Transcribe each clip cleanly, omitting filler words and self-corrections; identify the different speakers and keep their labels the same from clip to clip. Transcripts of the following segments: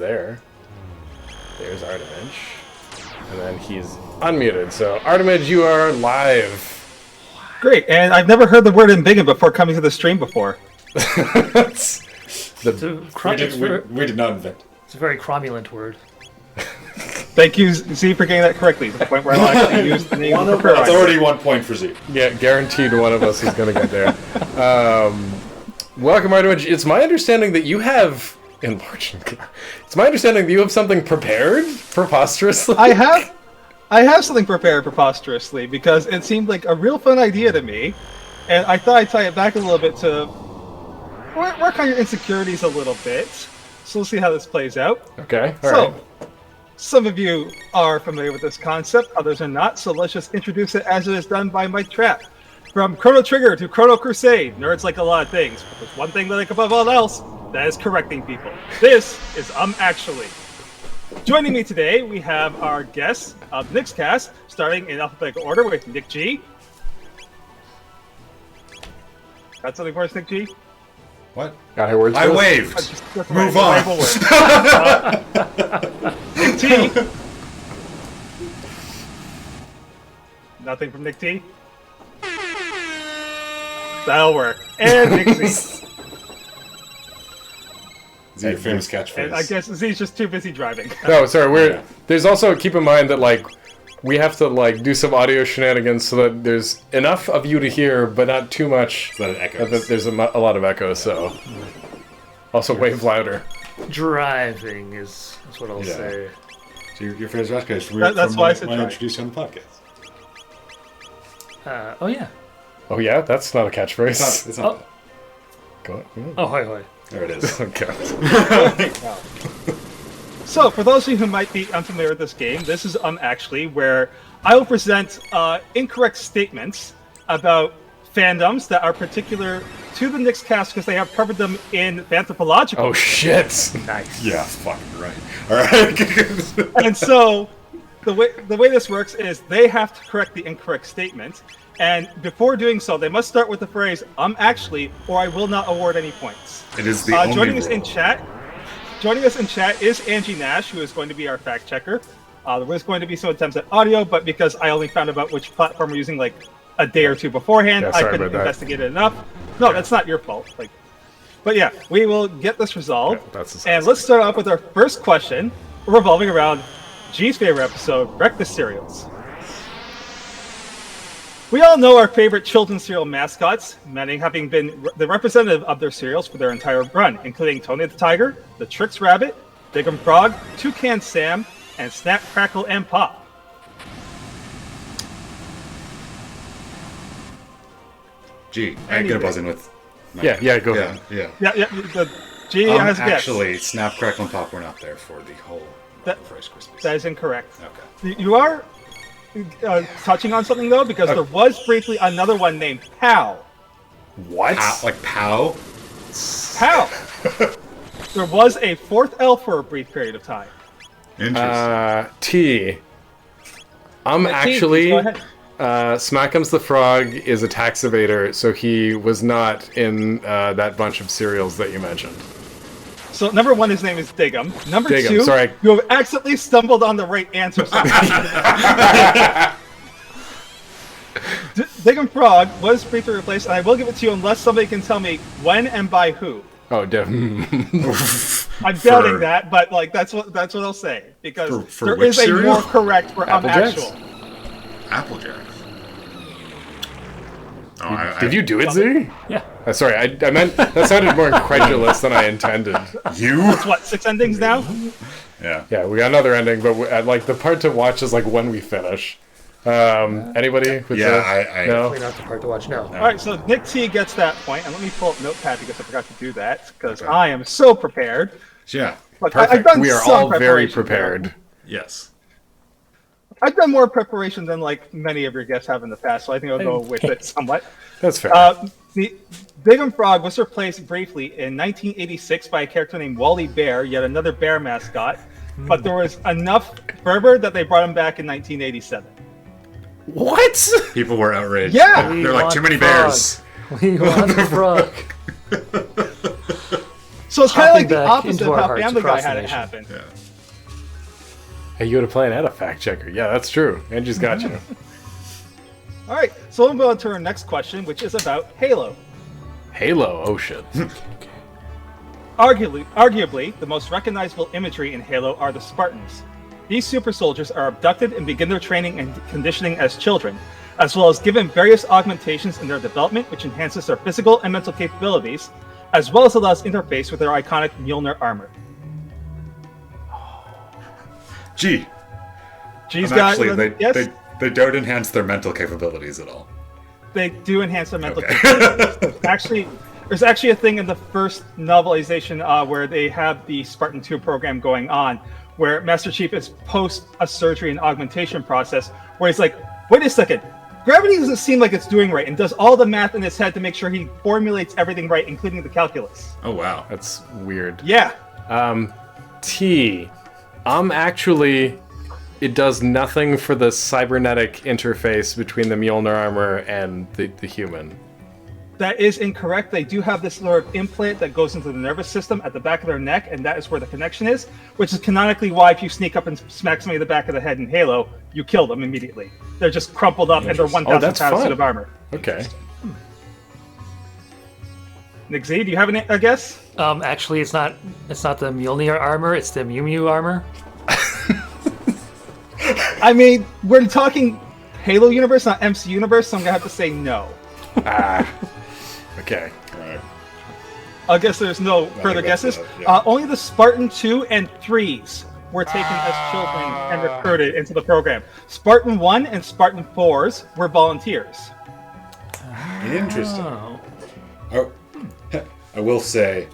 Speaker 1: there. There's Artimage. And then he's unmuted. So, Artimage, you are live.
Speaker 2: Great, and I've never heard the word embiggen before coming to the stream before.
Speaker 3: We did not invent it.
Speaker 4: It's a very cromulent word.
Speaker 2: Thank you, Z, for getting that correctly. To the point where I'll actually use the name.
Speaker 3: That's already 1 point for Z.
Speaker 1: Yeah, guaranteed one of us is going to get there. Welcome, Artimage. It's my understanding that you have... It's my understanding that you have something prepared, preposterously.
Speaker 2: I have something prepared preposterously because it seemed like a real fun idea to me, and I thought I'd tie it back a little bit to work on your insecurities a little bit. So we'll see how this plays out.
Speaker 1: Okay, all right.
Speaker 2: Some of you are familiar with this concept, others are not, so let's just introduce it as it is done by Mike Trapp. From Chrono Trigger to Chrono Crusade, nerds like a lot of things, but there's one thing they like above all else, that is correcting people. This is Actually. Joining me today, we have our guests of Nickscast, starting in alphabetical order with Nick G. Got something for us, Nick G?
Speaker 3: What?
Speaker 1: Got your words?
Speaker 3: I waved. Move on.
Speaker 2: Nick T. Nothing from Nick T. That'll work. And Nick Z.
Speaker 3: Z, your famous catchphrase.
Speaker 2: And I guess Z's just too busy driving.
Speaker 1: No, sorry. There's also, keep in mind that we have to do some audio shenanigans so that there's enough of you to hear, but not too much.
Speaker 3: So that it echoes.
Speaker 1: That there's a lot of echo. So also wave louder.
Speaker 4: Driving is what I'll say.
Speaker 3: So your famous catchphrase.
Speaker 2: That's why I said
Speaker 3: when I
Speaker 2: drive.
Speaker 3: introduced you on the podcast.
Speaker 4: Oh yeah.
Speaker 1: Oh yeah, that's not a catchphrase.
Speaker 3: It's not.
Speaker 1: Go on.
Speaker 4: Oh hi.
Speaker 3: There it is.
Speaker 1: Okay.
Speaker 2: So, for those of you who might be unfamiliar with this game, this is Actually, where I will present incorrect statements about fandoms that are particular to the Nickscast because they have covered them in Fanthropological.
Speaker 1: Oh shit!
Speaker 4: Nice.
Speaker 3: Yeah, fucking right. All right.
Speaker 2: And so, the way this works is they have to correct the incorrect statement, and before doing so, they must start with the phrase Actually, or I will not award any points.
Speaker 3: It is the only
Speaker 2: joining us
Speaker 3: rule.
Speaker 2: in chat. Joining us in chat is Angie Nash, who is going to be our fact checker. There was going to be some attempts at audio, but because I only found out which platform we're using a day or two beforehand, I couldn't investigate it enough. No, that's not your fault. But yeah, we will get this resolved.
Speaker 1: Yeah,
Speaker 2: and let's start off with our first question, revolving around G's favorite episode, Breakfast Cereals. We all know our favorite children's cereal mascots, many having been the representative of their cereals for their entire run, including Tony the Tiger, the Trix Rabbit, Big and Frog, Toucan Sam, and Snap, Crackle, and Pop.
Speaker 3: G, I get a buzz in with.
Speaker 1: Yeah, go ahead.
Speaker 3: Yeah.
Speaker 2: Yeah, the G has a guess.
Speaker 3: Actually, Snap, Crackle, and Pop were not there for the whole Rice Krispies.
Speaker 2: That is incorrect.
Speaker 3: Okay.
Speaker 2: You are touching on something, though, because there was briefly another one named Pow.
Speaker 1: What?
Speaker 3: Like Pow?
Speaker 2: Pow! There was a fourth L for a brief period of time.
Speaker 3: Interesting.
Speaker 1: T. Actually,
Speaker 2: Go ahead.
Speaker 1: Smackums the Frog is a tax evader, so he was not in that bunch of cereals that you mentioned.
Speaker 2: So, number one, his name is Diggum. Number two,
Speaker 1: sorry.
Speaker 2: you have accidentally stumbled on the right answer. Diggum Frog was briefly replaced, and I will give it to you unless somebody can tell me when and by who.
Speaker 1: Oh, definitely.
Speaker 2: I'm doubting that, but that's what I'll say because
Speaker 3: For
Speaker 2: there
Speaker 3: which
Speaker 2: is a
Speaker 3: cereal?
Speaker 2: more correct for
Speaker 1: Apple Jacks?
Speaker 2: actual.
Speaker 3: Apple Jacks.
Speaker 1: Did you do it, Z?
Speaker 4: Yeah.
Speaker 1: Sorry, I meant that sounded more incredulous than I intended.
Speaker 3: You?
Speaker 2: It's what, 6 endings now?
Speaker 3: Yeah.
Speaker 1: Yeah, we got another ending, but the part to watch is when we finish. Anybody? With
Speaker 3: I
Speaker 1: no?
Speaker 4: Definitely not the part to watch now.
Speaker 2: All right, so Nick T gets that point, and let me pull up Notepad because I forgot to do that because I am so prepared.
Speaker 3: Yeah.
Speaker 2: Look,
Speaker 1: Perfect.
Speaker 2: I've done
Speaker 1: We are
Speaker 2: some
Speaker 1: all very
Speaker 2: preparation
Speaker 1: prepared.
Speaker 3: Yes.
Speaker 2: I've done more preparation than many of your guests have in the past, so I think I'll go with it somewhat.
Speaker 1: That's fair.
Speaker 2: The Big and Frog was replaced briefly in 1986 by a character named Wally Bear, yet another bear mascot. But there was enough fervor that they brought him back in 1987.
Speaker 1: What?
Speaker 3: People were outraged.
Speaker 2: Yeah!
Speaker 3: They're like, too many bears.
Speaker 4: We want the frog.
Speaker 2: So it's kind of like the
Speaker 4: Hopping back
Speaker 2: opposite
Speaker 4: into
Speaker 2: of
Speaker 4: our
Speaker 2: how
Speaker 4: hearts
Speaker 2: Family Guy
Speaker 4: across the
Speaker 2: had it
Speaker 4: nation.
Speaker 2: happen.
Speaker 3: Yeah.
Speaker 1: Hey, you had a plan and a fact checker. Yeah, that's true. Angie's got you.
Speaker 2: All right, so we'll move on to our next question, which is about Halo.
Speaker 1: Halo. Oh shit.
Speaker 2: Arguably, the most recognizable imagery in Halo are the Spartans. These super soldiers are abducted and begin their training and conditioning as children, as well as given various augmentations in their development, which enhances their physical and mental capabilities, as well as allows interface with their iconic Mjolnir armor.
Speaker 3: Gee.
Speaker 2: G's
Speaker 3: Actually,
Speaker 2: yes,
Speaker 3: they don't enhance their mental capabilities at all.
Speaker 2: they do enhance their mental
Speaker 3: Okay.
Speaker 2: capabilities. There's actually a thing in the first novelization where they have the Spartan 2 program going on, where Master Chief is post a surgery and augmentation process, where he's like, wait a second, gravity doesn't seem like it's doing right, and does all the math in his head to make sure he formulates everything right, including the calculus.
Speaker 3: Oh, wow.
Speaker 1: That's weird.
Speaker 2: Yeah.
Speaker 1: Actually, it does nothing for the cybernetic interface between the Mjolnir armor and the human.
Speaker 2: That is incorrect. They do have this sort of implant that goes into the nervous system at the back of their neck, and that is where the connection is, which is canonically why if you sneak up and smack somebody in the back of the head in Halo, you kill them immediately. They're just crumpled up and they're 1,000
Speaker 1: that's
Speaker 2: pounds
Speaker 1: fun.
Speaker 2: suit of armor.
Speaker 1: Okay.
Speaker 2: Nick Z, do you have a guess?
Speaker 4: Actually, it's not the Mjolnir armor. It's the Mew Mew armor.
Speaker 2: I mean, we're talking Halo universe, not MC universe, so I'm gonna have to say no.
Speaker 1: Okay.
Speaker 3: Right.
Speaker 2: I guess there's no further
Speaker 3: that's
Speaker 2: guesses.
Speaker 3: yeah.
Speaker 2: Only the Spartan 2 and 3s were taken as children and recruited into the program. Spartan 1 and Spartan 4s were volunteers.
Speaker 3: Interesting.
Speaker 4: Oh.
Speaker 3: I will say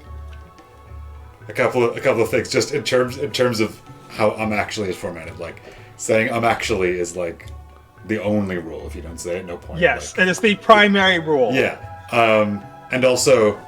Speaker 3: a couple of things just in terms of how actually is formatted. Like saying actually is like the only rule. If you don't say it, no point.
Speaker 2: Yes,
Speaker 3: Like,
Speaker 2: it is the primary rule.
Speaker 3: yeah. And also,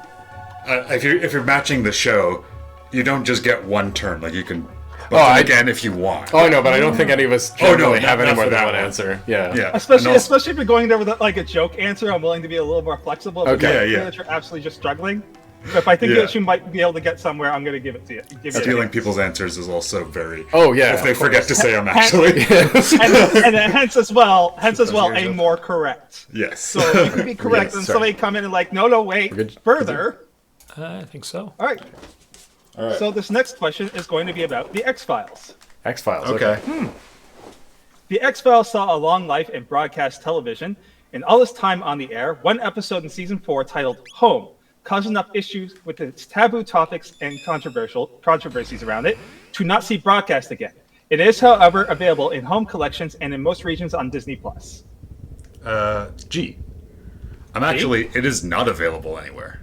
Speaker 3: if you're matching the show, you don't just get one turn. Like you can again if you want.
Speaker 1: Oh, I know, but I don't think any of us generally have any
Speaker 3: not
Speaker 1: more
Speaker 3: for
Speaker 1: than
Speaker 3: that
Speaker 1: one
Speaker 3: one.
Speaker 1: answer. Yeah.
Speaker 3: Yeah.
Speaker 2: Especially
Speaker 3: And also-
Speaker 2: if you're going there with like a joke answer, I'm willing to be a little more flexible. But
Speaker 1: Okay.
Speaker 2: if
Speaker 3: Yeah.
Speaker 2: that you're absolutely just struggling. But if I think
Speaker 3: Yeah.
Speaker 2: that you might be able to get somewhere, I'm going to give it to you. Give you a
Speaker 3: Stealing
Speaker 2: hint.
Speaker 3: people's answers is also very.
Speaker 1: Oh, yeah,
Speaker 3: If they
Speaker 1: of
Speaker 3: forget to say actually.
Speaker 2: and then hence as well, a more correct.
Speaker 3: Yes.
Speaker 2: So you can be correct,
Speaker 1: Yes,
Speaker 2: and
Speaker 1: sorry.
Speaker 2: somebody come in and like, no, wait,
Speaker 1: Good-
Speaker 2: further.
Speaker 4: I think so.
Speaker 2: All right.
Speaker 3: All right.
Speaker 2: So this next question is going to be about the X-Files.
Speaker 1: X-Files.
Speaker 3: okay.
Speaker 2: The X-Files saw a long life in broadcast television. In all its time on the air, one episode in season 4 titled "Home" caused enough issues with its taboo topics and controversies around it to not see broadcast again. It is, however, available in home collections and in most regions on Disney+.
Speaker 3: G. It is not available anywhere.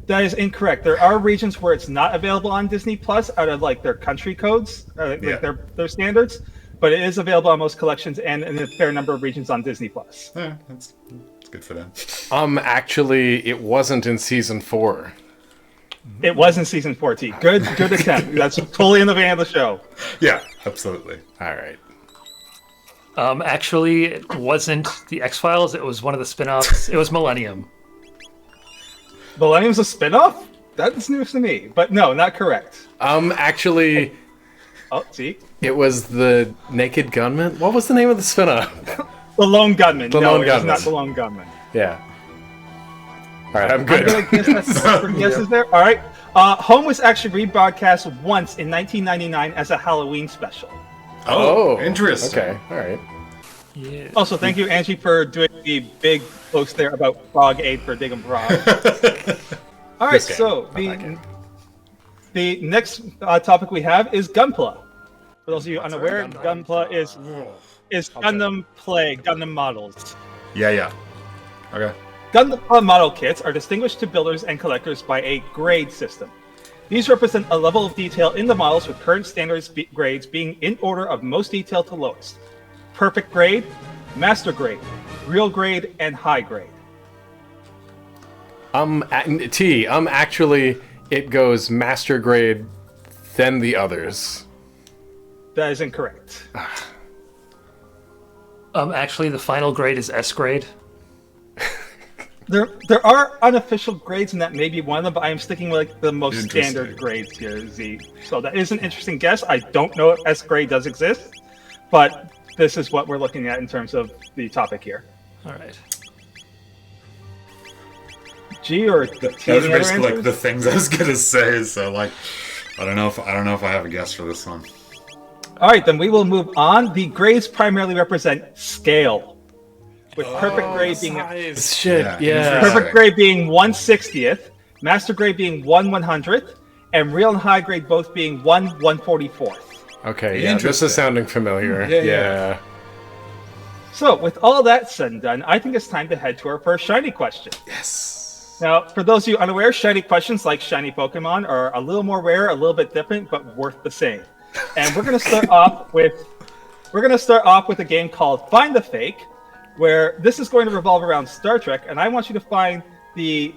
Speaker 2: That is incorrect. There are regions where it's not available on Disney Plus out of like their country codes,
Speaker 3: Yeah.
Speaker 2: their standards, but it is available on most collections and in a fair number of regions on Disney Plus.
Speaker 3: Yeah, that's good for them.
Speaker 1: It wasn't in season 4.
Speaker 2: It was in season 14. Good attempt. That's totally in the vein of the show.
Speaker 3: Yeah, absolutely.
Speaker 1: All right.
Speaker 4: Actually, it wasn't the X-Files. It was one of the spin-offs. It was Millennium.
Speaker 2: Millennium's a spinoff? That's news to me. But no, not correct. Oh, see?
Speaker 1: It was the Naked Gunman. What was the name of the spin-off?
Speaker 2: The Lone Gunman.
Speaker 1: The
Speaker 2: no,
Speaker 1: Lone
Speaker 2: it was
Speaker 1: Gunman.
Speaker 2: not the Lone Gunman.
Speaker 1: Yeah. All right, I'm
Speaker 2: I'm
Speaker 1: good.
Speaker 2: gonna guess that's for guesses there. All right. Home was actually rebroadcast once in 1999 as a Halloween special.
Speaker 3: Oh, interesting.
Speaker 1: Okay, all right.
Speaker 4: Yeah.
Speaker 2: Also, thank you, Angie, for doing the big post there about Frog Aid for Diggum Frog. All right,
Speaker 1: This game,
Speaker 2: so
Speaker 1: not that game.
Speaker 2: the next topic we have is Gunpla. For those of you unaware, Gunpla is Gundam Play, Gundam models.
Speaker 3: Yeah. Okay.
Speaker 2: Gundam model kits are distinguished to builders and collectors by a grade system. These represent a level of detail in the models with current standards grades being in order of most detail to lowest. Perfect grade, master grade, real grade, and high grade.
Speaker 1: It goes master grade, then the others.
Speaker 2: That is incorrect.
Speaker 4: Actually, the final grade is S grade.
Speaker 2: There are unofficial grades, and that may be one of them, but I am sticking with like the most
Speaker 3: Interesting.
Speaker 2: standard grades here, Z. So that is an interesting guess. I don't know if S grade does exist, but this is what we're looking at in terms of the topic here.
Speaker 4: All right.
Speaker 2: G or T?
Speaker 3: Those
Speaker 2: any
Speaker 3: are
Speaker 2: other
Speaker 3: basically like
Speaker 2: answers?
Speaker 3: the things I was gonna say. So like, I don't know if I have a guess for this one.
Speaker 2: All right, then we will move on. The grades primarily represent scale, with perfect grade being
Speaker 1: Shit,
Speaker 3: Yeah,
Speaker 1: yeah.
Speaker 2: perfect grade being 1/60th, master grade being 1/100th, and real and high grade both being 1/144th.
Speaker 1: Okay, yeah, this
Speaker 3: Interesting.
Speaker 1: is sounding familiar.
Speaker 3: Yeah,
Speaker 1: Yeah.
Speaker 3: yeah.
Speaker 2: So, with all that said and done, I think it's time to head to our first shiny question.
Speaker 3: Yes.
Speaker 2: Now, for those of you unaware, shiny questions like shiny Pokemon are a little more rare, a little bit different, but worth the same. And we're going to start off with a game called Find the Fake, where this is going to revolve around Star Trek, and I want you to find the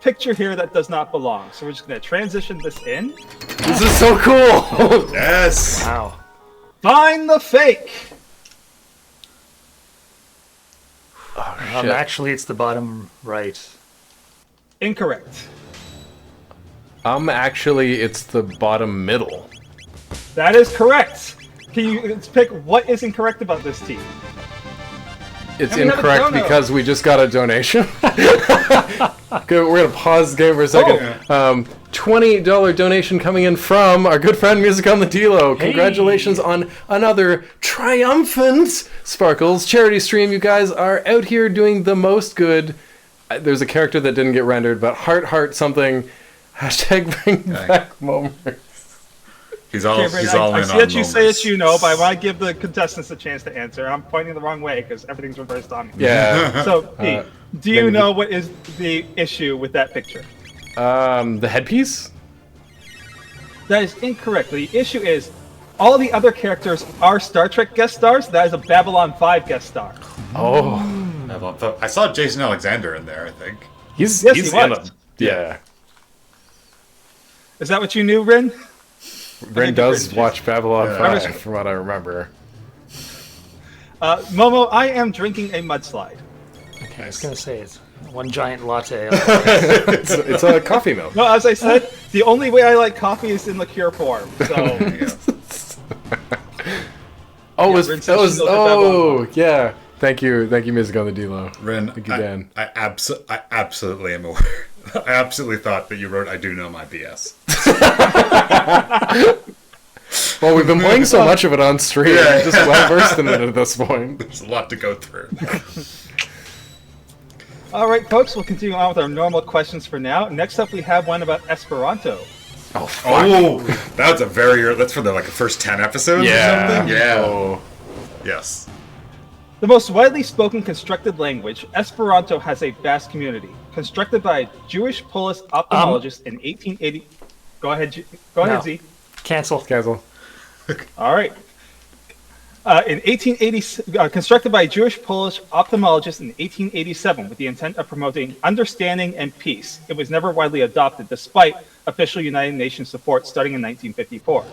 Speaker 2: picture here that does not belong. So we're just going to transition this in.
Speaker 1: This is so cool!
Speaker 3: Yes.
Speaker 4: Wow.
Speaker 2: Find the fake.
Speaker 1: Shit.
Speaker 4: Actually, it's the bottom right.
Speaker 2: Incorrect.
Speaker 1: Actually, it's the bottom middle.
Speaker 2: That is correct. Can you let's pick what is incorrect about this team?
Speaker 1: It's
Speaker 2: And we have a
Speaker 1: incorrect
Speaker 2: dono.
Speaker 1: because we just got a donation. Okay, we're gonna pause the game for a second. $20 donation coming in from our good friend Music on the Delo.
Speaker 4: Hey.
Speaker 1: Congratulations on another triumphant Sparkles charity stream. You guys are out here doing the most good. There's a character that didn't get rendered, but heart something. Hashtag bring back moments.
Speaker 3: He's all
Speaker 2: Okay,
Speaker 3: he's
Speaker 2: Brandon,
Speaker 3: all
Speaker 2: I
Speaker 3: in
Speaker 2: see
Speaker 3: on
Speaker 2: that you say
Speaker 3: moments.
Speaker 2: it, you know, but I want to give the contestants a chance to answer. I'm pointing the wrong way because everything's reversed on me.
Speaker 1: Yeah.
Speaker 2: So, Pete, do you
Speaker 1: maybe-
Speaker 2: know what is the issue with that picture?
Speaker 1: The headpiece?
Speaker 2: That is incorrect. The issue is all the other characters are Star Trek guest stars. That is a Babylon 5 guest star.
Speaker 1: Oh.
Speaker 3: I saw Jason Alexander in there, I think.
Speaker 1: He's
Speaker 2: Yes,
Speaker 1: he's
Speaker 2: he
Speaker 1: in
Speaker 2: was.
Speaker 1: a yeah.
Speaker 2: Is that what you knew, Rin?
Speaker 1: Ren does
Speaker 2: Rin-
Speaker 1: watch Babylon
Speaker 3: Yeah.
Speaker 1: 5 from what I remember.
Speaker 2: Momo, I am drinking a mudslide.
Speaker 4: Okay, I was gonna say it's one giant latte.
Speaker 1: It's a coffee milk.
Speaker 2: No, as I said, the only way I like coffee is in liqueur form. So,
Speaker 1: Oh,
Speaker 2: Rin says she knows the Babylon
Speaker 1: yeah. Thank you, Music on the D-Lo.
Speaker 3: Ren,
Speaker 1: Thank you, Dan.
Speaker 3: I absolutely am aware. I absolutely thought that you wrote "I do know my BS."
Speaker 1: Well, we've been playing so much of it on stream.
Speaker 3: Yeah.
Speaker 1: I'm just well versed in it at this point.
Speaker 3: There's a lot to go through.
Speaker 2: all right, folks, we'll continue on with our normal questions for now. Next up, we have one about Esperanto.
Speaker 1: Oh, fuck.
Speaker 3: Oh, that's a very early. That's for the first 10 episodes. Or
Speaker 1: Yeah.
Speaker 3: something? Yeah.
Speaker 1: Oh.
Speaker 3: Yes.
Speaker 2: The most widely spoken constructed language, Esperanto has a vast community. Constructed by a Jewish Polish ophthalmologist in 1880. Go ahead,
Speaker 4: No.
Speaker 2: Z.
Speaker 4: Cancel.
Speaker 1: Cancel.
Speaker 2: All right. In 1880, constructed by a Jewish Polish ophthalmologist in 1887 with the intent of promoting understanding and peace. It was never widely adopted despite official United Nations support starting in 1954.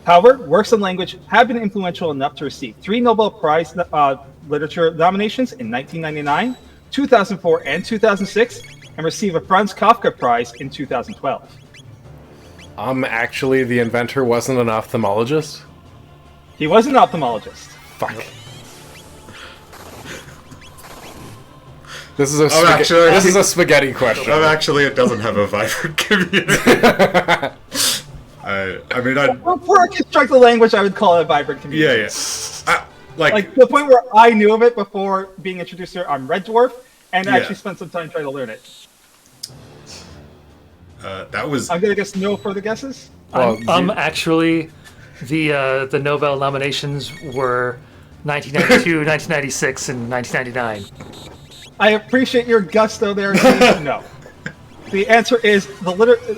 Speaker 2: However, works on language have been influential enough to receive 3 Nobel Prize literature nominations in 1999, 2004, and 2006, and receive a Franz Kafka Prize in 2012.
Speaker 1: Actually, the inventor wasn't an ophthalmologist.
Speaker 2: He was an ophthalmologist.
Speaker 1: Fuck. This is a
Speaker 3: actually-
Speaker 1: this is a spaghetti question.
Speaker 3: Actually, it doesn't have a vibrant community. I mean,
Speaker 2: For a constructed language, I would call it a vibrant community.
Speaker 3: yeah.
Speaker 2: Like to the point where I knew of it before being introduced here on Red Dwarf, and
Speaker 3: Yeah.
Speaker 2: actually spent some time trying to learn it.
Speaker 3: That was.
Speaker 2: I'm gonna guess no further guesses.
Speaker 1: Well,
Speaker 4: Actually, the Nobel nominations were 1992, 1996, and 1999.
Speaker 2: I appreciate your gusto there. Steve. No. The answer is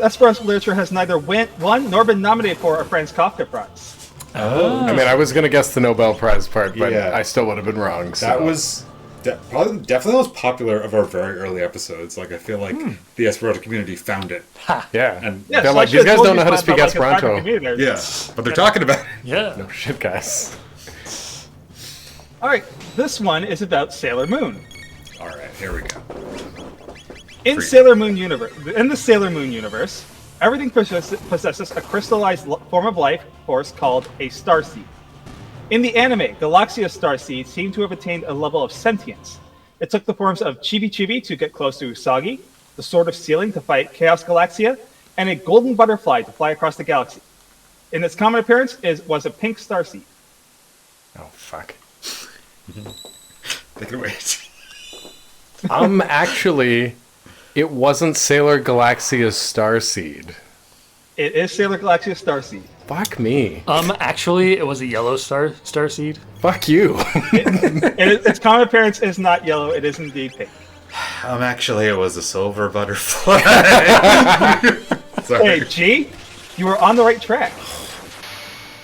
Speaker 2: Esperanto literature has neither won nor been nominated for a Franz Kafka Prize.
Speaker 1: I mean, I was gonna guess the Nobel Prize part, but
Speaker 3: Yeah.
Speaker 1: I still would have been wrong. So.
Speaker 3: That was probably definitely the most popular of our very early episodes. Like, I feel like the Esperanto community found it.
Speaker 1: yeah.
Speaker 3: And
Speaker 2: Yes,
Speaker 1: they're
Speaker 2: I
Speaker 1: like,
Speaker 2: should've
Speaker 1: these guys
Speaker 2: told
Speaker 1: don't
Speaker 2: you
Speaker 1: know how to
Speaker 2: about,
Speaker 1: speak
Speaker 2: like, a vibrant
Speaker 1: Esperanto.
Speaker 2: community there.
Speaker 3: yeah, but they're talking about it.
Speaker 4: Yeah.
Speaker 1: No shit, guys.
Speaker 2: All right, this one is about Sailor Moon.
Speaker 3: All right, here we go.
Speaker 2: In the Sailor Moon universe, everything possesses a crystallized form of life force called a starseed. In the anime, Galaxia starseeds seem to have attained a level of sentience. It took the forms of Chibi Chibi to get close to Usagi, the Sword of Sealing to fight Chaos Galaxia, and a golden butterfly to fly across the galaxy. In its common appearance was a pink starseed.
Speaker 1: Oh, fuck.
Speaker 3: Take it away.
Speaker 1: Actually, it wasn't Sailor Galaxia's Starseed.
Speaker 2: It is Sailor Galaxia starseed.
Speaker 1: Fuck me.
Speaker 4: Actually, it was a yellow starseed.
Speaker 1: Fuck you.
Speaker 2: Its common appearance is not yellow, it is indeed pink.
Speaker 3: Actually, it was a silver butterfly. Sorry.
Speaker 2: Hey, G, you were on the right track.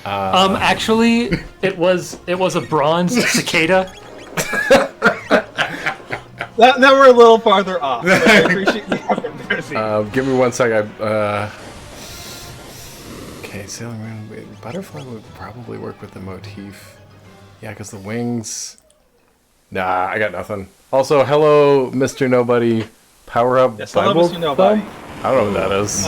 Speaker 4: Actually, it was a bronze cicada.
Speaker 2: That we're a little farther off. But I appreciate the effort there, Z.
Speaker 1: Give me 1 second. Okay, Sailor Moon. Butterfly would probably work with the motif. Yeah, because the wings. Nah, I got nothing. Also, hello, Mr. Nobody. Power Up
Speaker 2: Yes,
Speaker 1: Bible
Speaker 2: hello, Mr. Nobody.
Speaker 1: Club? I don't know what that is.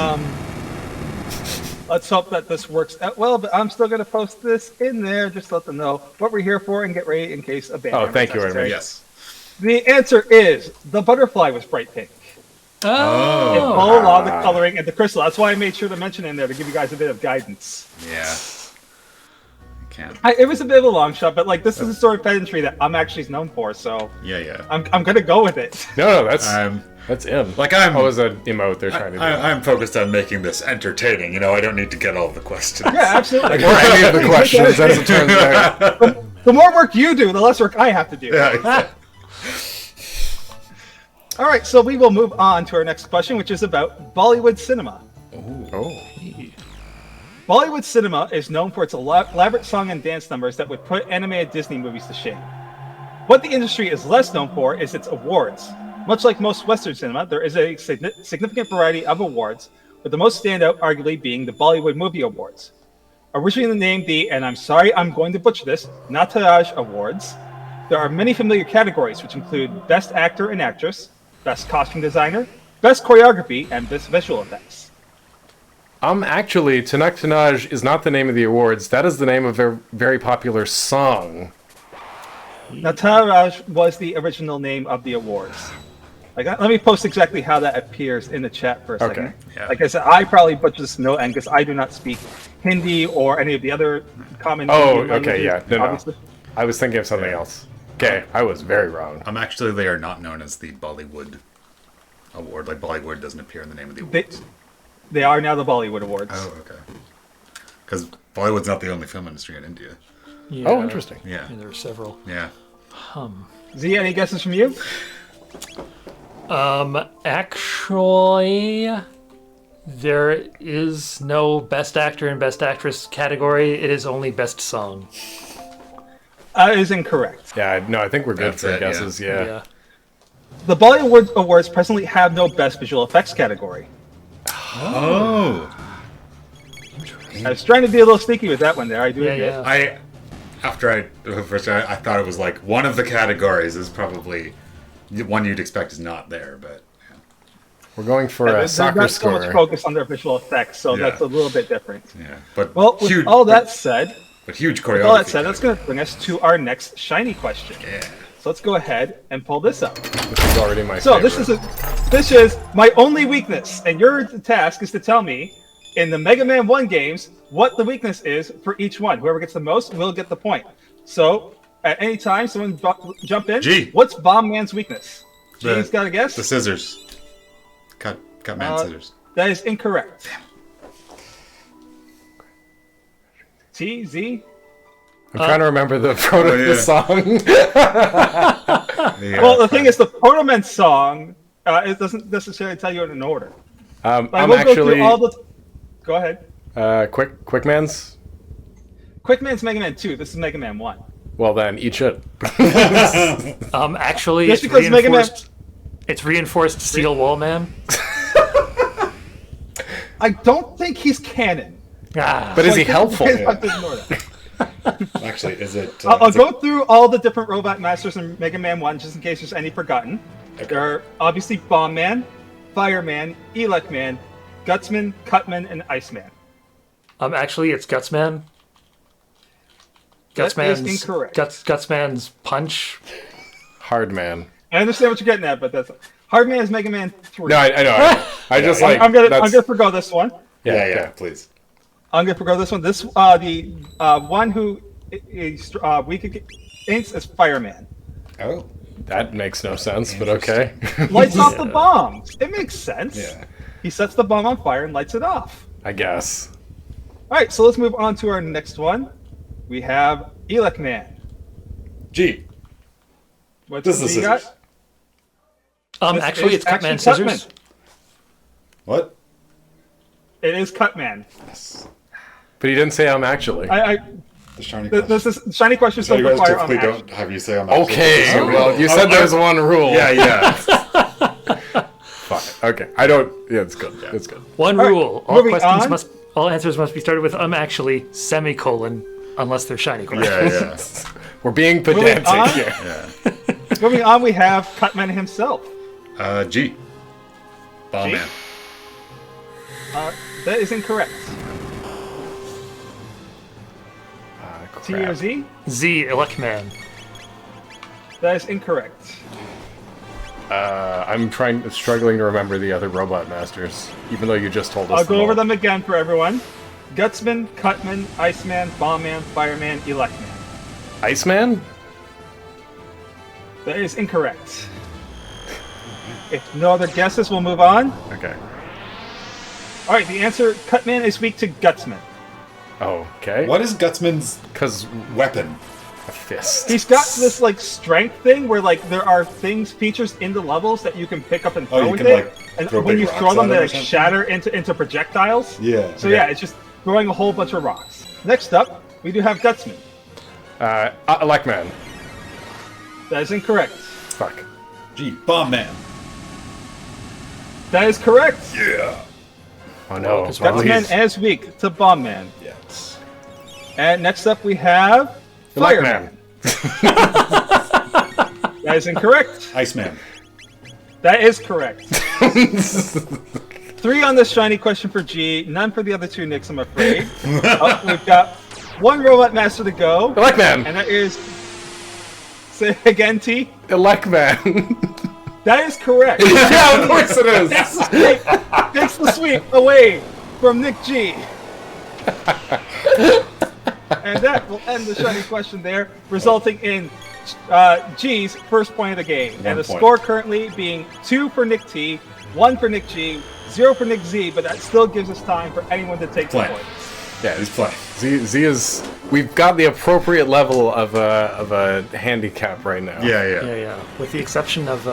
Speaker 2: Let's hope that this works out well, but I'm still going to post this in there just to let them know what we're here for and get ready in case a band.
Speaker 1: Oh, thank you very much.
Speaker 3: Yes.
Speaker 2: The answer is the butterfly was bright pink. It followed all the coloring and the crystal. That's why I made sure to mention it in there to give you guys a bit of guidance.
Speaker 3: Yeah. I can't.
Speaker 2: It was a bit of a long shot, but like this is a sort of pedantry that I'm actually known for, so
Speaker 3: Yeah.
Speaker 2: I'm going to go with it.
Speaker 1: No, that's him.
Speaker 3: Like I'm.
Speaker 1: Oh, it's an emote they're trying to do.
Speaker 3: I'm focused on making this entertaining. You know, I don't need to get all the questions.
Speaker 2: Yeah, absolutely.
Speaker 1: Or any of the questions, as it turns out.
Speaker 2: The more work you do, the less work I have to do.
Speaker 3: Yeah, exactly.
Speaker 2: All right, so we will move on to our next question, which is about Bollywood cinema.
Speaker 1: Oh.
Speaker 2: Bollywood cinema is known for its elaborate song and dance numbers that would put animated Disney movies to shame. What the industry is less known for is its awards. Much like most Western cinema, there is a significant variety of awards, with the most standout arguably being the Bollywood Movie Awards. Originally named the, and I'm sorry I'm going to butcher this, Nataraj Awards, there are many familiar categories which include Best Actor and Actress, Best Costume Designer, Best Choreography, and Best Visual Effects.
Speaker 1: Actually, Tanak Tanaj is not the name of the awards. That is the name of a very popular song.
Speaker 2: Nataraj was the original name of the awards. Let me post exactly how that appears in the chat for a second.
Speaker 1: Okay.
Speaker 3: Yeah.
Speaker 2: Like I said, I probably butchered this no end because I do not speak Hindi or any of the other common.
Speaker 1: Oh,
Speaker 2: Indian
Speaker 1: okay,
Speaker 2: languages,
Speaker 1: yeah. No.
Speaker 2: obviously.
Speaker 1: I was thinking of something else. Okay, I was very wrong.
Speaker 3: Actually, they are not known as the Bollywood Award. Like, Bollywood doesn't appear in the name of the awards.
Speaker 2: They are now the Bollywood Awards.
Speaker 3: Oh, okay. Because Bollywood's not the only film industry in India.
Speaker 4: Yeah.
Speaker 1: Oh, interesting.
Speaker 3: Yeah.
Speaker 4: There are several.
Speaker 3: Yeah.
Speaker 2: Z, any guesses from you?
Speaker 4: Actually, there is no Best Actor and Best Actress category. It is only Best Song.
Speaker 2: Is incorrect.
Speaker 1: Yeah, no, I think we're good
Speaker 3: That's
Speaker 1: for
Speaker 3: it,
Speaker 1: guesses, yeah.
Speaker 2: The Bollywood Awards presently have no Best Visual Effects category.
Speaker 3: Oh.
Speaker 2: I was trying to be a little sneaky with that one there. I do admit.
Speaker 4: Yeah.
Speaker 3: I thought it was like one of the categories is probably one you'd expect is not there, but yeah.
Speaker 1: We're going for a
Speaker 2: There's
Speaker 1: soccer
Speaker 2: not so much
Speaker 1: score.
Speaker 2: focus on their visual effects, so
Speaker 3: Yeah.
Speaker 2: that's a little bit different.
Speaker 3: Yeah. But
Speaker 2: Well, with
Speaker 3: huge,
Speaker 2: all that said,
Speaker 3: but huge choreography.
Speaker 2: that's going to bring us to our next shiny question.
Speaker 3: Yeah.
Speaker 2: So let's go ahead and pull this up.
Speaker 1: This is already my
Speaker 2: So
Speaker 1: favorite.
Speaker 2: this is my only weakness, and your task is to tell me in the Mega Man 1 games what the weakness is for each one. Whoever gets the most will get the point. So at any time, someone jump in.
Speaker 3: G.
Speaker 2: What's Bomb Man's weakness? G's got a guess?
Speaker 3: The scissors. Cut man scissors.
Speaker 2: That is incorrect. T, Z?
Speaker 1: I'm trying to remember the front of the song.
Speaker 2: Well, the thing is, the Proto Man song, it doesn't necessarily tell you in an order.
Speaker 1: I'm
Speaker 2: But I will go through
Speaker 1: actually
Speaker 2: all the... Go ahead.
Speaker 1: Quick Man's.
Speaker 2: Quick Man's Mega Man 2. This is Mega Man 1.
Speaker 1: Well then, eat shit.
Speaker 4: Actually,
Speaker 2: Just
Speaker 4: it's
Speaker 2: because Mega Man-
Speaker 4: reinforced. It's reinforced Steel Wall Man.
Speaker 2: I don't think he's canon.
Speaker 1: But is he helpful?
Speaker 2: I have to ignore that.
Speaker 3: Actually, is it?
Speaker 2: I'll go through all the different Robot Masters in Mega Man 1 just in case there's any forgotten. There are obviously Bomb Man, Fireman, Elecman, Gutsman, Cutman, and Iceman.
Speaker 4: Actually, it's Gutsman.
Speaker 2: That is
Speaker 4: Gutsman's
Speaker 2: incorrect.
Speaker 4: Gutsman's punch.
Speaker 1: Hardman.
Speaker 2: I understand what you're getting at, but that's Hardman is Mega Man 3.
Speaker 1: No, I know. I just like.
Speaker 2: I'm gonna
Speaker 1: that's-
Speaker 2: forgo this one.
Speaker 3: Yeah, please.
Speaker 2: I'm gonna forgo this one. This the one who is weak against is Fireman.
Speaker 3: Oh.
Speaker 1: That makes no sense, but okay.
Speaker 2: Lights off the bombs. It makes sense.
Speaker 3: Yeah.
Speaker 2: He sets the bomb on fire and lights it off.
Speaker 1: I guess.
Speaker 2: All right, so let's move on to our next one. We have Elecman.
Speaker 3: G.
Speaker 2: What's
Speaker 3: This is the
Speaker 2: G got?
Speaker 3: scissors.
Speaker 2: This
Speaker 4: Actually,
Speaker 2: is
Speaker 4: it's Cutman
Speaker 2: actually
Speaker 4: Scissors.
Speaker 2: Cutman.
Speaker 3: What?
Speaker 2: It is Cutman.
Speaker 3: Yes.
Speaker 1: But he didn't say I'm actually.
Speaker 3: The shiny question.
Speaker 2: This is shiny questions don't
Speaker 3: Shiny questions
Speaker 2: require
Speaker 3: typically
Speaker 2: action.
Speaker 3: don't have you say I'm actually.
Speaker 1: Okay,
Speaker 3: Sorry.
Speaker 1: well, you said there's one rule.
Speaker 3: Yeah.
Speaker 1: Fine. Okay. I don't. Yeah, it's good. It's good.
Speaker 4: One
Speaker 2: All right,
Speaker 4: rule:
Speaker 2: moving on.
Speaker 4: all answers must be started with actually semicolon, unless they're shiny questions.
Speaker 3: Yeah.
Speaker 1: We're being
Speaker 2: Moving on.
Speaker 1: pedantic here.
Speaker 3: Yeah.
Speaker 2: Moving on, we have Cutman himself.
Speaker 3: G. Ball
Speaker 2: G?
Speaker 3: man.
Speaker 2: That is incorrect. T or
Speaker 1: Crap.
Speaker 2: Z?
Speaker 4: Z Elecman.
Speaker 2: That is incorrect.
Speaker 1: I'm struggling to remember the other robot masters, even though you just told us.
Speaker 2: I'll go over
Speaker 1: all.
Speaker 2: them again for everyone. Gutsman, Cutman, Iceman, Bombman, Fireman, Electman.
Speaker 1: Iceman?
Speaker 2: That is incorrect. If no other guesses, we'll move on.
Speaker 1: Okay.
Speaker 2: All right, the answer, Cutman is weak to Gutsman.
Speaker 1: Oh, okay.
Speaker 3: What is Gutsman's
Speaker 1: Because
Speaker 3: weapon?
Speaker 1: a fist.
Speaker 2: He's got this like strength thing where like there are features in the levels that you can pick up and throw
Speaker 3: you
Speaker 2: with
Speaker 3: can,
Speaker 2: it,
Speaker 3: like,
Speaker 2: and
Speaker 3: throw
Speaker 2: when
Speaker 3: big
Speaker 2: you
Speaker 3: rocks
Speaker 2: throw them,
Speaker 3: at
Speaker 2: they
Speaker 3: it or
Speaker 2: like
Speaker 3: something?
Speaker 2: shatter into projectiles.
Speaker 3: Yeah.
Speaker 2: So yeah, it's just throwing a whole bunch of rocks. Next up, we do have Gutsman.
Speaker 1: Elecman.
Speaker 2: That is incorrect.
Speaker 1: Fuck.
Speaker 3: G. Bomb man.
Speaker 2: That is correct.
Speaker 3: Yeah.
Speaker 1: Oh no.
Speaker 4: It's
Speaker 1: Well,
Speaker 2: Gutsman
Speaker 1: he's-
Speaker 2: is weak to Bombman.
Speaker 3: Yes.
Speaker 2: And next up, we have
Speaker 1: Elecman.
Speaker 2: Fireman. That is incorrect.
Speaker 3: Iceman.
Speaker 2: That is correct. 3 on this shiny question for G, none for the other 2 Nicks, I'm afraid. We've got 1 robot master to go,
Speaker 1: Elecman.
Speaker 2: and that is. Say it again, T.
Speaker 1: Elecman.
Speaker 2: That is correct.
Speaker 1: Yeah, of course it is.
Speaker 2: Takes the sweep away from Nick G. And that will end the shiny question there, resulting in G's first point of the game. And the
Speaker 3: point.
Speaker 2: score currently being 2 for Nick T, 1 for Nick G, 0 for Nick Z, but that still gives us time for anyone to take the
Speaker 3: Play.
Speaker 2: point.
Speaker 1: Yeah,
Speaker 3: He's playing.
Speaker 1: Z is. We've got the appropriate level of a handicap right now.
Speaker 4: Yeah. With the exception of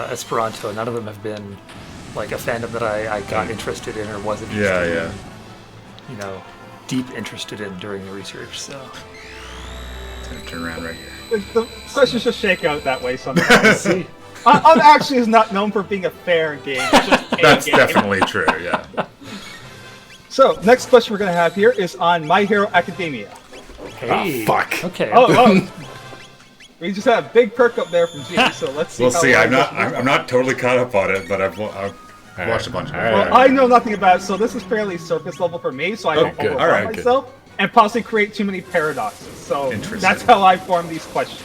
Speaker 4: Esperanto, none of them have been like a fandom that I got interested in or was interested in. Deep interested in during the research. So
Speaker 3: It's gonna turn around right here.
Speaker 2: The questions just shake out that way sometimes. Actually is not known for being a fair game. It's just a
Speaker 3: That's
Speaker 2: game.
Speaker 3: definitely true. Yeah.
Speaker 2: So, next question we're going to have here is on My Hero Academia.
Speaker 4: hey,
Speaker 1: fuck.
Speaker 4: Okay.
Speaker 2: Oh. We just had a big perk up there from G, so let's see.
Speaker 3: We'll
Speaker 2: how
Speaker 3: see.
Speaker 2: long
Speaker 3: I'm not.
Speaker 2: this-
Speaker 3: I'm not totally caught up on it, but I've watched a bunch of it.
Speaker 1: All right.
Speaker 2: Well, I know nothing about it, so this is fairly surface level for me, so I don't
Speaker 1: good.
Speaker 2: overwhelm
Speaker 3: All right, good.
Speaker 2: myself and possibly create too many paradoxes. So
Speaker 3: Interesting.
Speaker 2: that's how I form these questions.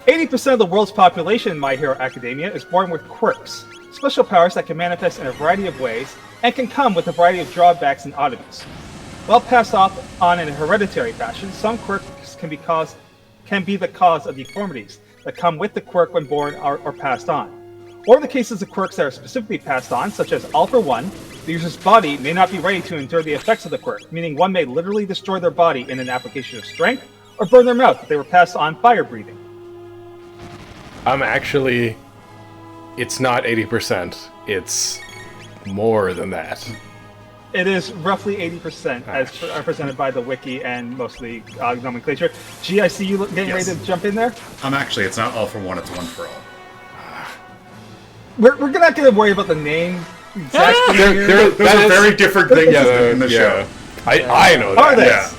Speaker 2: 80% of the world's population in My Hero Academia is born with quirks, special powers that can manifest in a variety of ways and can come with a variety of drawbacks and oddities. While passed off on in a hereditary fashion, some quirks can be the cause of deformities that come with the quirk when born or passed on. Or in the cases of quirks that are specifically passed on, such as All for One, the user's body may not be ready to endure the effects of the quirk, meaning one may literally destroy their body in an application of strength, or burn their mouth if they were passed on fire breathing.
Speaker 1: Actually, it's not 80%. It's more than that.
Speaker 2: It is roughly 80% as presented by the wiki and mostly nomenclature. G, I see you getting
Speaker 3: Yes.
Speaker 2: ready to jump in there.
Speaker 3: Actually, it's not all for one. It's one for all.
Speaker 2: We're not going to worry about the name exactly here.
Speaker 3: Those are very different things in the show.
Speaker 1: I know that.
Speaker 2: Are they?
Speaker 3: Yeah.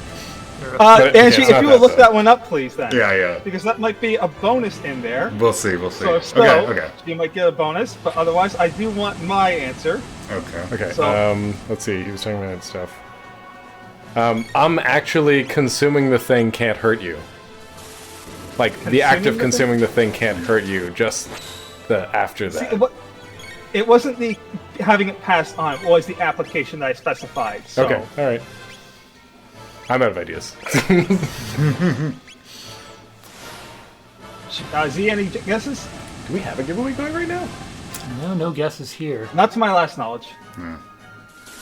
Speaker 1: But,
Speaker 2: Angie,
Speaker 1: it's
Speaker 2: if
Speaker 1: not
Speaker 2: you will look
Speaker 1: though.
Speaker 2: that one up, please, then.
Speaker 3: Yeah.
Speaker 2: Because that might be a bonus in there.
Speaker 3: We'll see.
Speaker 2: So if so,
Speaker 3: Okay.
Speaker 2: you might get a bonus, but otherwise, I do want my answer.
Speaker 3: Okay.
Speaker 1: Okay. Let's see. He was talking about stuff. I'm actually consuming the thing can't hurt you. Like the act of consuming the thing can't hurt you. Just the after that.
Speaker 2: See, it wasn't the having it passed on. It was the application that I specified. So.
Speaker 1: Okay. All right. I'm out of ideas.
Speaker 2: Z, any guesses?
Speaker 1: Do we have a giveaway going right now?
Speaker 4: No guesses here.
Speaker 2: Not to my last knowledge.
Speaker 1: Well,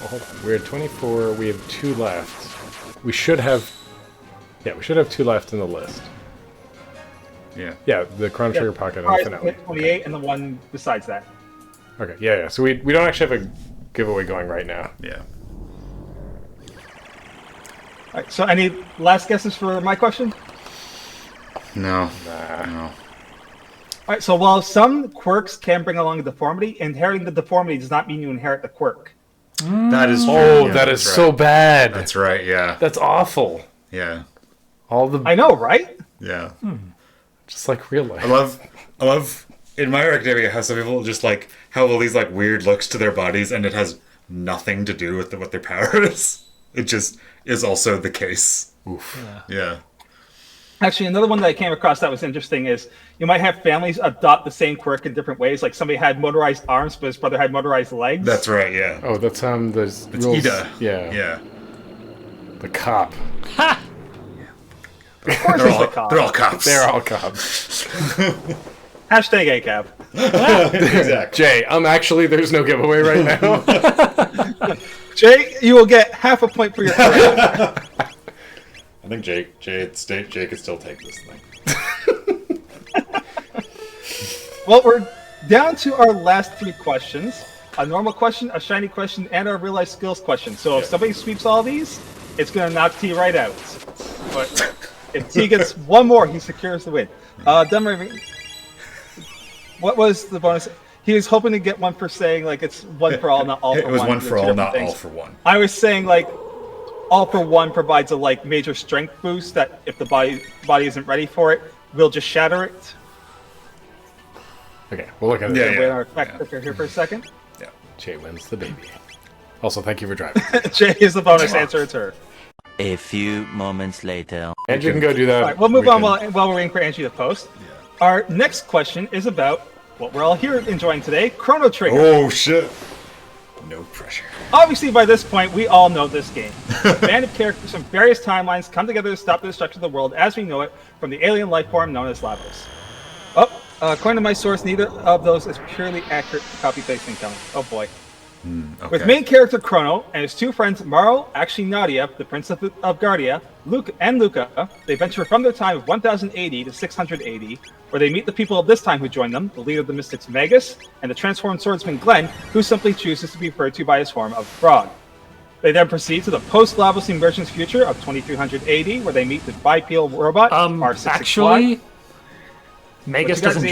Speaker 1: hold on. We're at 24. We have 2 left. We should have... Yeah, we should have 2 left in the list.
Speaker 3: Yeah.
Speaker 1: Yeah, the Chrono Trigger Pocket and
Speaker 2: Prize
Speaker 1: the finale.
Speaker 2: 28 and the one besides that.
Speaker 1: Okay, yeah. So we don't actually have a giveaway going right now.
Speaker 3: Yeah.
Speaker 2: All right, so any last guesses for my question?
Speaker 3: No.
Speaker 1: Nah.
Speaker 3: No.
Speaker 2: All right, so while some quirks can bring along a deformity, inheriting the deformity does not mean you inherit the quirk.
Speaker 3: That is true.
Speaker 1: Oh,
Speaker 3: Yeah,
Speaker 1: that is
Speaker 3: that's
Speaker 1: so
Speaker 3: right.
Speaker 1: bad.
Speaker 3: That's right. Yeah.
Speaker 1: That's awful.
Speaker 3: Yeah.
Speaker 1: All the...
Speaker 2: I know, right?
Speaker 3: Yeah.
Speaker 1: Just like real life.
Speaker 3: I love in My Hero Academia how some people just like have all these like weird looks to their bodies and it has nothing to do with what their power is. It just is also the case.
Speaker 1: Oof.
Speaker 3: Yeah.
Speaker 2: Actually, another one that I came across that was interesting is you might have families adopt the same quirk in different ways. Like somebody had motorized arms, but his brother had motorized legs.
Speaker 3: That's right. Yeah.
Speaker 1: Oh, that's there's
Speaker 3: It's
Speaker 1: rules.
Speaker 3: Ida.
Speaker 1: Yeah.
Speaker 3: Yeah.
Speaker 1: The cop.
Speaker 2: Of course it's the cop.
Speaker 3: They're all cops.
Speaker 1: They're all cops.
Speaker 2: Hashtag ACAB.
Speaker 3: Exactly.
Speaker 1: Jay, actually there's no giveaway right now.
Speaker 2: Jay, you will get half a point for your correct.
Speaker 3: I think Jake could still take this thing.
Speaker 2: Well, we're down to our last 3 questions. A normal question, a shiny question, and our real-life skills question. So if somebody sweeps all these, it's going to knock T right out. But if T gets one more, he secures the win. What was the bonus? He was hoping to get one for saying, like, it's one for all, not all for one.
Speaker 3: It was one for all, not
Speaker 2: things.
Speaker 3: all for one.
Speaker 2: I was saying, like, all for one provides a, like, major strength boost that if the body isn't ready for it, we'll just shatter it.
Speaker 1: Okay, we'll look at it.
Speaker 3: Yeah,
Speaker 2: Wait on our fact checker here for a second.
Speaker 3: Yeah.
Speaker 1: Jay wins the baby. Also, thank you for driving.
Speaker 2: Jay is the bonus answer, it's her.
Speaker 5: A few moments later.
Speaker 1: Andrew can go do that.
Speaker 2: All right, we'll move on
Speaker 3: can-
Speaker 2: while we're waiting for Angie to post. Our next question is about what we're all here enjoying today, Chrono Trigger.
Speaker 3: Oh shit. No pressure.
Speaker 2: Obviously, by this point, we all know this game. A band of characters from various timelines come together to stop the destruction of the world as we know it from the alien life form known as Lavos. According to my source, neither of those is purely accurate copy-paste incoming. Oh boy.
Speaker 3: Okay.
Speaker 2: With main character Chrono and his 2 friends Maro, actually Nadia, the Prince of Guardia, Luca, they venture from their time of 1080 to 680, where they meet the people of this time who join them, the leader of the Mystics Magus, and the transformed swordsman Glenn, who simply chooses to be referred to by his form of Frog. They then proceed to the post-Lavos emergence future of 2380, where they meet the bipedal robot R66Y.
Speaker 4: Actually, Magus
Speaker 2: you got,
Speaker 4: doesn't
Speaker 2: Z?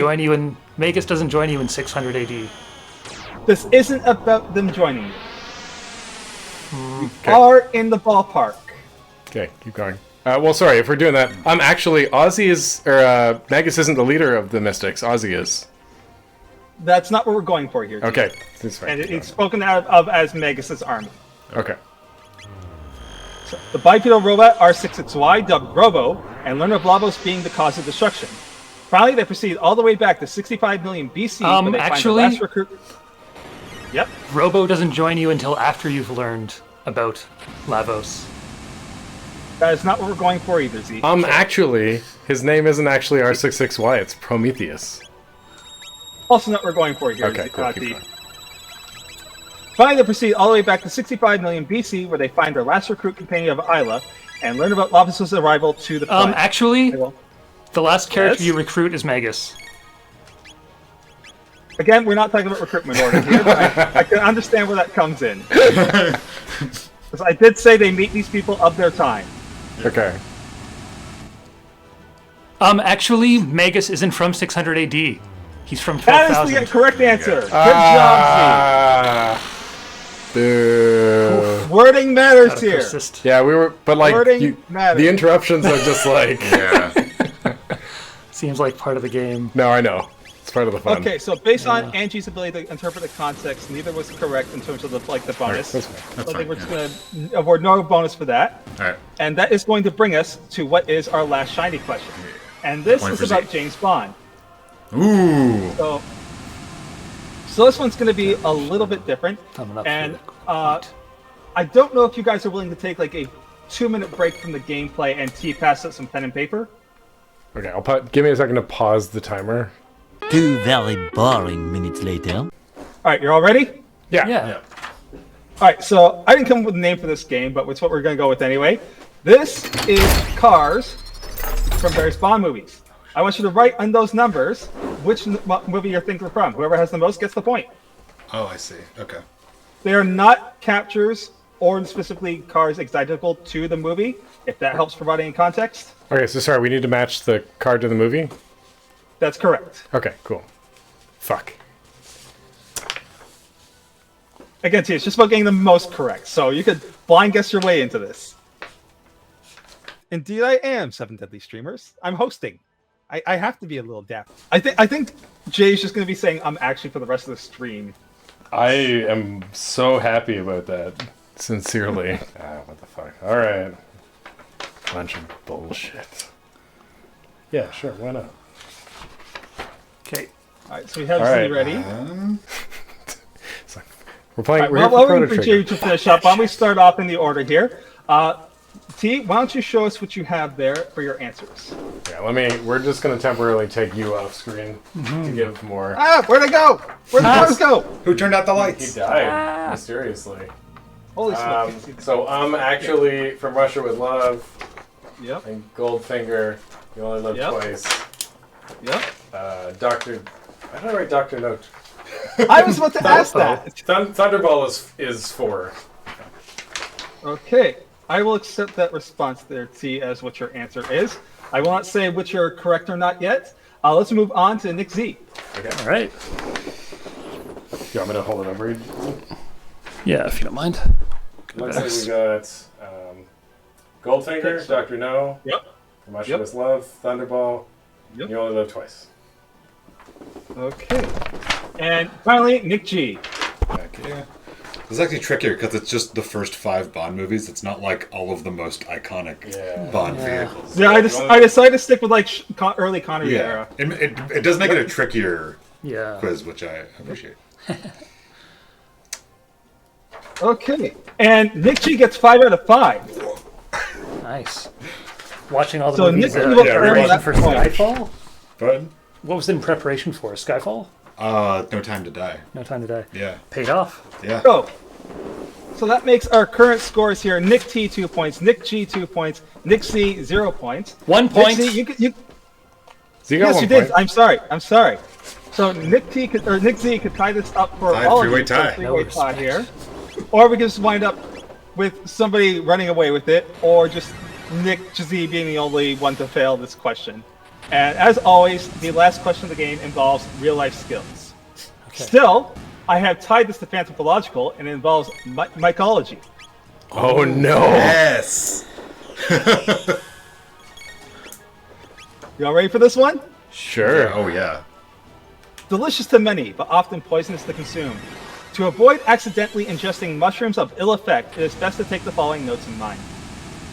Speaker 4: join you in 600 AD.
Speaker 2: This isn't about them joining you. You
Speaker 1: Okay.
Speaker 2: are in the ballpark.
Speaker 1: Okay, keep going. Well, sorry, if we're doing that, actually, Magus isn't the leader of the Mystics. Ozzy is.
Speaker 2: That's not what we're going for here.
Speaker 1: Okay, that's fine.
Speaker 2: And
Speaker 1: keep
Speaker 2: it's spoken of as Magus's army.
Speaker 1: going. Okay.
Speaker 2: So, the bipedal robot R66Y, dubbed Robo, and learn of Lavos being the cause of destruction. Finally, they proceed all the way back to 65 million BC, when they
Speaker 4: actually-
Speaker 2: find the last recruit. Yep.
Speaker 4: Robo doesn't join you until after you've learned about Lavos.
Speaker 2: That is not what we're going for either, Z.
Speaker 1: Actually, his name isn't actually R66Y, it's Prometheus.
Speaker 2: Also not what we're going for here.
Speaker 1: Okay,
Speaker 2: Z.
Speaker 1: cool, keep going.
Speaker 2: Finally, they proceed all the way back to 65 million BC, where they find their last recruit companion of Isla, and learn about Lavos' arrival to the planet.
Speaker 4: Actually, the last character
Speaker 2: Yes?
Speaker 4: you recruit is Magus.
Speaker 2: Again, we're not talking about recruitment order here, but I can understand where that comes in. Because I did say they meet these people of their time.
Speaker 1: Okay.
Speaker 4: Actually, Magus isn't from 600 AD. He's from
Speaker 2: That is
Speaker 4: 12,000.
Speaker 2: the correct answer. Good job,
Speaker 1: Ah, boo.
Speaker 2: Z. Wording matters
Speaker 4: Gotta
Speaker 2: here.
Speaker 4: persist.
Speaker 1: Yeah, we were, but like
Speaker 2: Wording matters.
Speaker 1: the interruptions are just like.
Speaker 3: Yeah.
Speaker 4: Seems like part of the game.
Speaker 1: No, I know. It's part of the fun.
Speaker 2: Okay, so based on Angie's ability to interpret the context, neither was correct in terms of the bonus.
Speaker 1: That's fine.
Speaker 3: That's
Speaker 2: I think we're
Speaker 3: fine,
Speaker 2: just going to award no bonus for that.
Speaker 3: All right.
Speaker 2: And that is going to bring us to what is our last shiny question. And this
Speaker 3: Point
Speaker 2: is
Speaker 3: for
Speaker 2: about
Speaker 3: Zeke.
Speaker 2: James Bond.
Speaker 3: Ooh.
Speaker 2: So this one's going to be a little bit different.
Speaker 4: Coming up
Speaker 2: And
Speaker 4: here.
Speaker 2: I don't know if you guys are willing to take like a 2-minute break from the gameplay and pass out some pen and paper.
Speaker 1: Okay, give me a second to pause the timer.
Speaker 5: 2 very boring minutes later.
Speaker 2: All right, you're all ready?
Speaker 1: Yeah.
Speaker 4: Yeah.
Speaker 2: All right, so I didn't come up with a name for this game, but it's what we're going to go with anyway. This is cars from various Bond movies. I want you to write on those numbers which movie you're thinking from. Whoever has the most gets the point.
Speaker 3: Oh, I see. Okay.
Speaker 2: They are not captures or specifically cars identical to the movie, if that helps provide any context.
Speaker 1: Okay, so sorry, we need to match the card to the movie?
Speaker 2: That's correct.
Speaker 1: Okay, cool. Fuck.
Speaker 2: Again, T, it's just about getting the most correct, so you could blind guess your way into this. Indeed, I am Seven Deadly Streamers. I'm hosting. I have to be a little daft. I think Jay's just going to be saying I'm actually for the rest of the stream.
Speaker 1: I am so happy about that. Sincerely. What the fuck? Alright. Bunch of bullshit. Yeah, sure, why not?
Speaker 4: Okay.
Speaker 2: All right, so we have
Speaker 1: All right.
Speaker 2: Z ready.
Speaker 1: It's like, we're playing.
Speaker 2: All right,
Speaker 1: We're here
Speaker 2: while
Speaker 1: for
Speaker 2: we're
Speaker 1: Chrono
Speaker 2: waiting for Jay
Speaker 1: Trigger.
Speaker 2: to finish up, why don't we start off in the order here? T, why don't you show us what you have there for your answers?
Speaker 1: Yeah, we're just gonna temporarily take you off screen to give more.
Speaker 2: Ah, where'd it go? Where'd the cars go?
Speaker 3: Who turned out the
Speaker 1: He
Speaker 3: lights?
Speaker 1: died mysteriously.
Speaker 2: Holy smokes.
Speaker 1: So I'm actually from Russia with Love
Speaker 2: Yep,
Speaker 1: and Goldfinger. You only live
Speaker 2: Yep.
Speaker 1: twice.
Speaker 2: yep.
Speaker 1: Doctor. Why did I write Doctor Note?
Speaker 2: I was about to ask that.
Speaker 1: Thunderball is 4.
Speaker 2: Okay, I will accept that response there, T, as what your answer is. I will not say which are correct or not yet. Let's move on to Nick Z.
Speaker 1: Okay.
Speaker 4: All right.
Speaker 1: You want me to hold it up, Reed?
Speaker 4: Yeah, if you don't mind.
Speaker 1: Looks like we got Goldfinger, Doctor No,
Speaker 2: Yep.
Speaker 1: From Russia
Speaker 2: Yep.
Speaker 1: with Love, Thunderball.
Speaker 2: Yep.
Speaker 1: You only live twice.
Speaker 2: Okay. And finally, Nick G.
Speaker 3: Yeah. It's actually trickier because it's just the first 5 Bond movies. It's not like all of the most iconic
Speaker 1: Yeah.
Speaker 3: Bond vehicles.
Speaker 2: Yeah, I decided to stick with like early Connery era.
Speaker 3: It does make it a trickier
Speaker 4: Yeah.
Speaker 3: quiz, which I appreciate.
Speaker 2: Okay. And Nick G gets 5 out of 5.
Speaker 4: Nice. Watching all the
Speaker 2: So
Speaker 4: movies
Speaker 2: Nick,
Speaker 4: in
Speaker 2: you look
Speaker 4: preparation
Speaker 2: that
Speaker 4: for
Speaker 2: point.
Speaker 4: Skyfall?
Speaker 3: But
Speaker 4: What was in preparation for? Skyfall?
Speaker 3: No Time to Die.
Speaker 4: No Time to Die.
Speaker 3: Yeah.
Speaker 4: Paid off.
Speaker 3: Yeah.
Speaker 2: So that makes our current scores here: Nick T 2 points, Nick G 2 points, Nick C 0 points.
Speaker 4: 1 point.
Speaker 2: Nick C, you
Speaker 1: So you got
Speaker 2: yes,
Speaker 1: 1
Speaker 2: you
Speaker 1: point.
Speaker 2: did. I'm sorry. So Nick Z could tie this up for
Speaker 3: Tie,
Speaker 2: all of
Speaker 3: three-way
Speaker 2: you.
Speaker 3: tie.
Speaker 2: Three-way
Speaker 4: No
Speaker 2: tie
Speaker 4: respect.
Speaker 2: here, or we can just wind up with somebody running away with it, or just Nick Z being the only one to fail this question. And as always, the last question of the game involves real-life skills.
Speaker 4: Okay.
Speaker 2: Still, I have tied this to Fanthropological, and it involves mycology.
Speaker 1: Oh no!
Speaker 3: Yes.
Speaker 2: You all ready for this one?
Speaker 1: Sure.
Speaker 3: Oh yeah.
Speaker 2: Delicious to many, but often poisonous to consume. To avoid accidentally ingesting mushrooms of ill effect, it is best to take the following notes in mind.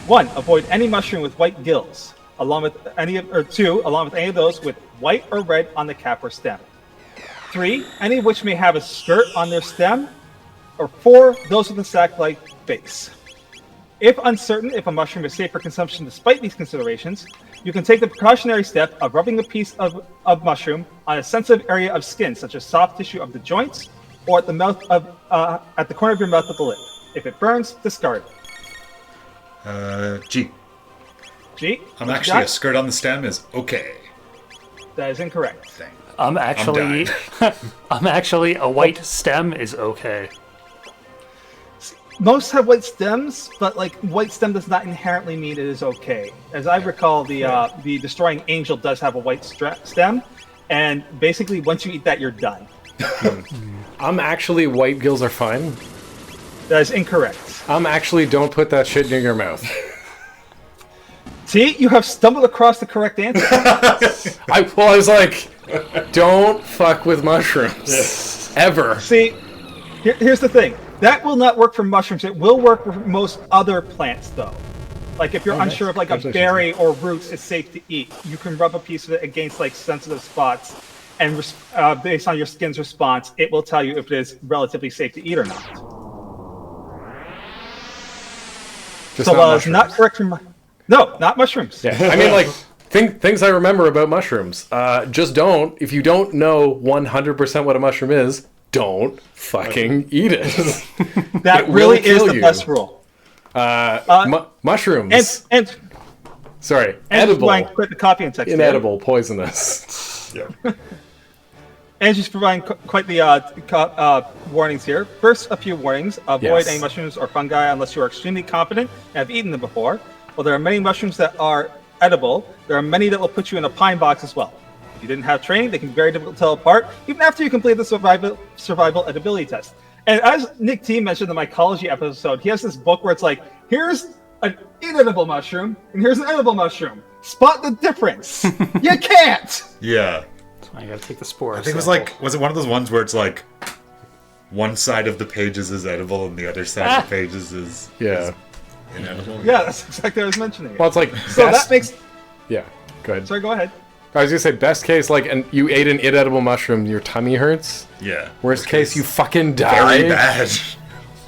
Speaker 2: 1. Avoid any mushroom with white gills, along with any of those with white or red on the cap or stem. 3. Any of which may have a skirt on their stem. Or 4. Those with a sac-like base. If uncertain if a mushroom is safe for consumption despite these considerations, you can take the precautionary step of rubbing a piece of mushroom on a sensitive area of skin, such as soft tissue of the joints, or at the mouth of at the corner of your mouth with the lip. If it burns, discard it.
Speaker 3: G.
Speaker 2: G.
Speaker 3: I'm
Speaker 2: what you
Speaker 3: actually
Speaker 2: got?
Speaker 3: a skirt on the stem is okay.
Speaker 2: That is incorrect.
Speaker 3: Thing.
Speaker 4: I'm actually a white stem is okay.
Speaker 2: Most have white stems, but like white stem does not inherently mean it is okay. As I recall, the destroying angel does have a white stem, and basically once you eat that, you're done.
Speaker 1: I'm actually white gills are fine.
Speaker 2: That is incorrect.
Speaker 1: Actually, don't put that shit in your mouth.
Speaker 2: See, you have stumbled across the correct answer.
Speaker 1: I was like, don't fuck with mushrooms. Ever.
Speaker 2: See, here's the thing. That will not work for mushrooms. It will work for most other plants, though. Like if you're unsure if like a berry or roots is safe to eat, you can rub a piece of it against like sensitive spots, and based on your skin's response, it will tell you if it is relatively safe to eat or not.
Speaker 1: Just
Speaker 2: So
Speaker 1: not
Speaker 2: it's not correct for no, not mushrooms.
Speaker 1: Yeah, I mean, like, things I remember about mushrooms. Just don't. If you don't know 100% what a mushroom is, don't fucking eat it.
Speaker 2: That
Speaker 1: It
Speaker 2: really
Speaker 1: will kill
Speaker 2: is the
Speaker 1: you.
Speaker 2: best rule.
Speaker 1: Mushrooms.
Speaker 2: And
Speaker 1: Sorry,
Speaker 2: Andrew's
Speaker 1: edible.
Speaker 2: providing quite the copy and text.
Speaker 1: Inedible, poisonous.
Speaker 3: Yeah.
Speaker 2: Andrew's providing quite the warnings here. First, a few warnings. Avoid
Speaker 1: Yes.
Speaker 2: any mushrooms or fungi unless you are extremely confident and have eaten them before. While there are many mushrooms that are edible, there are many that will put you in a pine box as well. If you didn't have training, they can be very difficult to tell apart, even after you complete the survival edibility test. And as Nick T mentioned in the mycology episode, he has this book where it's like, here's an inedible mushroom, and here's an edible mushroom. Spot the difference. You can't!
Speaker 3: Yeah.
Speaker 4: I gotta take the spore.
Speaker 3: I think it was like, was it one of those ones where it's like, one side of the pages is edible and the other side of the pages is
Speaker 1: Yeah.
Speaker 3: inedible?
Speaker 2: Yeah, that's exactly what I was mentioning.
Speaker 1: Well, it's like
Speaker 2: So
Speaker 1: best.
Speaker 2: that makes...
Speaker 1: Yeah, go ahead.
Speaker 2: Sorry, go ahead.
Speaker 1: I was gonna say best case, like, and you ate an inedible mushroom, your tummy hurts.
Speaker 3: Yeah.
Speaker 1: Worst case, you fucking die.
Speaker 3: Very bad.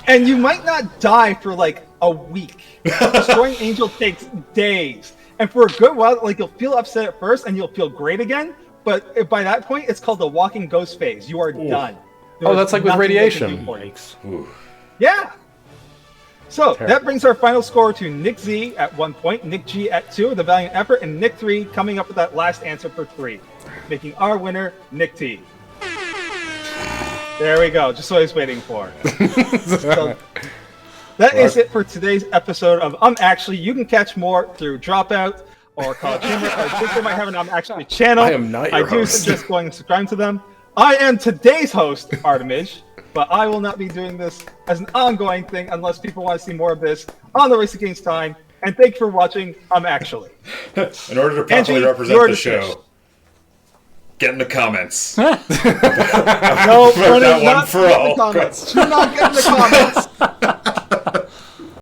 Speaker 2: And you might not die for like a week. Destroying Angel takes days. And for a good while, like you'll feel upset at first and you'll feel great again. But by that point, it's called the walking ghost phase. You are done.
Speaker 1: Oh, that's like with
Speaker 2: Nothing they can
Speaker 1: radiation.
Speaker 2: do for you.
Speaker 3: Ooh.
Speaker 2: Yeah. So
Speaker 1: Terrible.
Speaker 2: that brings our final score to Nick Z at 1 point, Nick G at 2 with a valiant effort, and Nick 3 coming up with that last answer for 3, making our winner Nick T. There we go. Just what I was waiting for. So, that is it for today's episode of Actually. You can catch more through Dropout or College Humor. I think they might have an Actually channel.
Speaker 1: I am not your
Speaker 2: I do
Speaker 1: host.
Speaker 2: suggest going and subscribing to them. I am today's host, Artimage, but I will not be doing this as an ongoing thing unless people want to see more of this on the Race Against Time. And thank you for watching Actually.
Speaker 3: In order to properly
Speaker 2: Angie,
Speaker 3: represent
Speaker 2: you're
Speaker 3: the
Speaker 2: dismissed.
Speaker 3: show, get in the comments.
Speaker 2: No,
Speaker 3: that
Speaker 2: Brennan,
Speaker 3: one
Speaker 2: not
Speaker 3: for
Speaker 2: in
Speaker 3: all.
Speaker 2: the comments. Do not get in the comments.